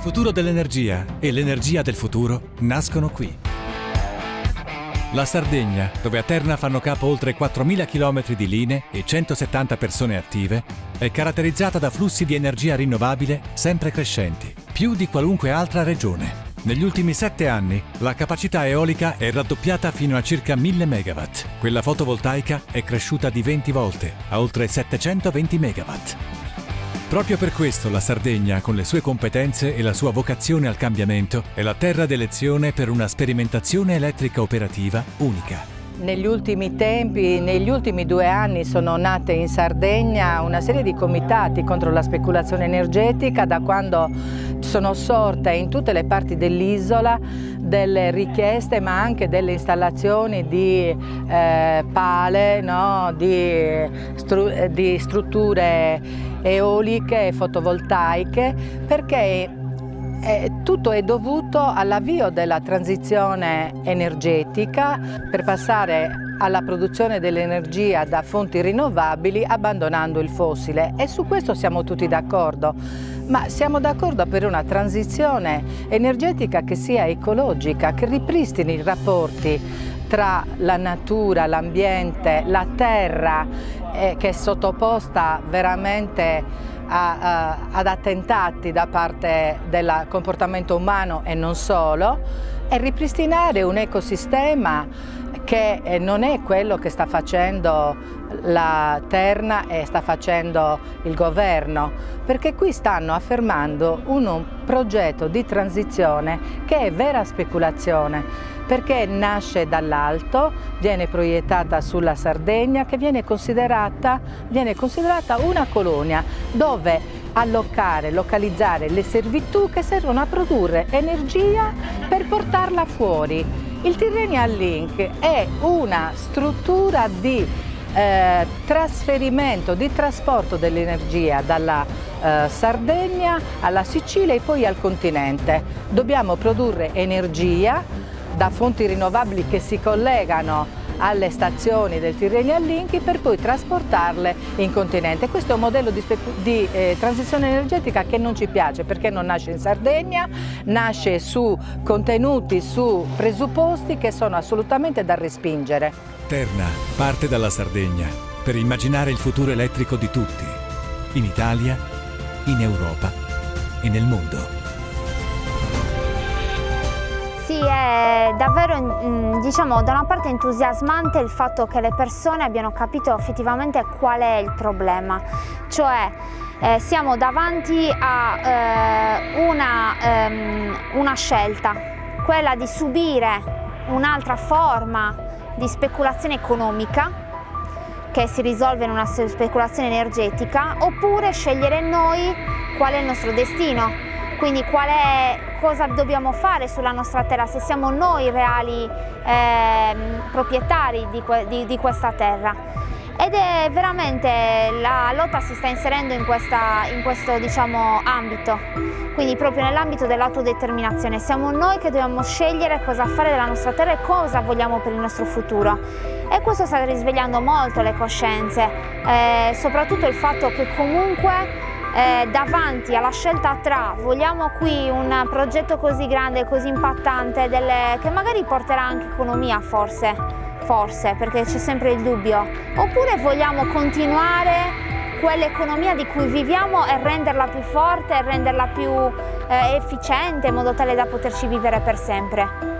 futuro dell'energia e l'energia del futuro nascono qui. La Sardegna, dove a Terna fanno capo oltre 4.000 km di linee e 170 persone attive, è caratterizzata da flussi di energia rinnovabile sempre crescenti, più di qualunque altra regione. Negli ultimi 7 anni la capacità eolica è raddoppiata fino a circa 1000 MW. Quella fotovoltaica è cresciuta di 20 volte, a oltre 720 MW. Proprio per questo la Sardegna, con le sue competenze e la sua vocazione al cambiamento, è la terra d'elezione per una sperimentazione elettrica operativa unica. Negli ultimi tempi, negli ultimi 2 anni sono nate in Sardegna una serie di comitati contro la speculazione energetica, da quando sono sorte in tutte le parti dell'isola delle richieste ma anche delle installazioni di pale, no? di strutture eoliche e fotovoltaiche, perché tutto è dovuto all'avvio della transizione energetica per passare alla produzione dell'energia da fonti rinnovabili abbandonando il fossile, e su questo siamo tutti d'accordo, ma siamo d'accordo per una transizione energetica che sia ecologica, che ripristini i rapporti tra la natura, l'ambiente, la terra, che è sottoposta veramente ad attentati da parte del comportamento umano e non solo, e ripristinare un ecosistema che non è quello che sta facendo la Terna e sta facendo il governo, perché qui stanno affermando un progetto di transizione che è vera speculazione, perché nasce dall'alto, viene proiettata sulla Sardegna, che viene considerata una colonia dove localizzare le servitù che servono a produrre energia per portarla fuori. Il Tyrrhenian Link è una struttura di trasferimento, di trasporto dell'energia dalla Sardegna alla Sicilia e poi al continente. Dobbiamo produrre energia da fonti rinnovabili che si collegano alle stazioni del Tyrrhenian Link per poi trasportarle in continente. Questo è un modello di transizione energetica che non ci piace, perché non nasce in Sardegna, nasce su contenuti, su presupposti che sono assolutamente da respingere. Terna parte dalla Sardegna per immaginare il futuro elettrico di tutti, in Italia, in Europa e nel mondo. Sì, è davvero, diciamo, da una parte entusiasmante il fatto che le persone abbiano capito effettivamente qual è il problema, cioè siamo davanti a una scelta, quella di subire un'altra forma di speculazione economica che si risolve in una speculazione energetica, oppure scegliere noi qual è il nostro destino, quindi cosa dobbiamo fare sulla nostra terra, se siamo noi reali proprietari di questa terra. Ed è veramente, la lotta si sta inserendo in questo diciamo, ambito, quindi proprio nell'ambito dell'autodeterminazione. Siamo noi che dobbiamo scegliere cosa fare della nostra terra e cosa vogliamo per il nostro futuro. E questo sta risvegliando molto le coscienze, soprattutto il fatto che comunque davanti alla scelta tra vogliamo qui un progetto così grande, così impattante, che magari porterà anche economia forse, perché c'è sempre il dubbio, oppure vogliamo continuare quell'economia di cui viviamo e renderla più forte, e renderla più efficiente, in modo tale da poterci vivere per sempre.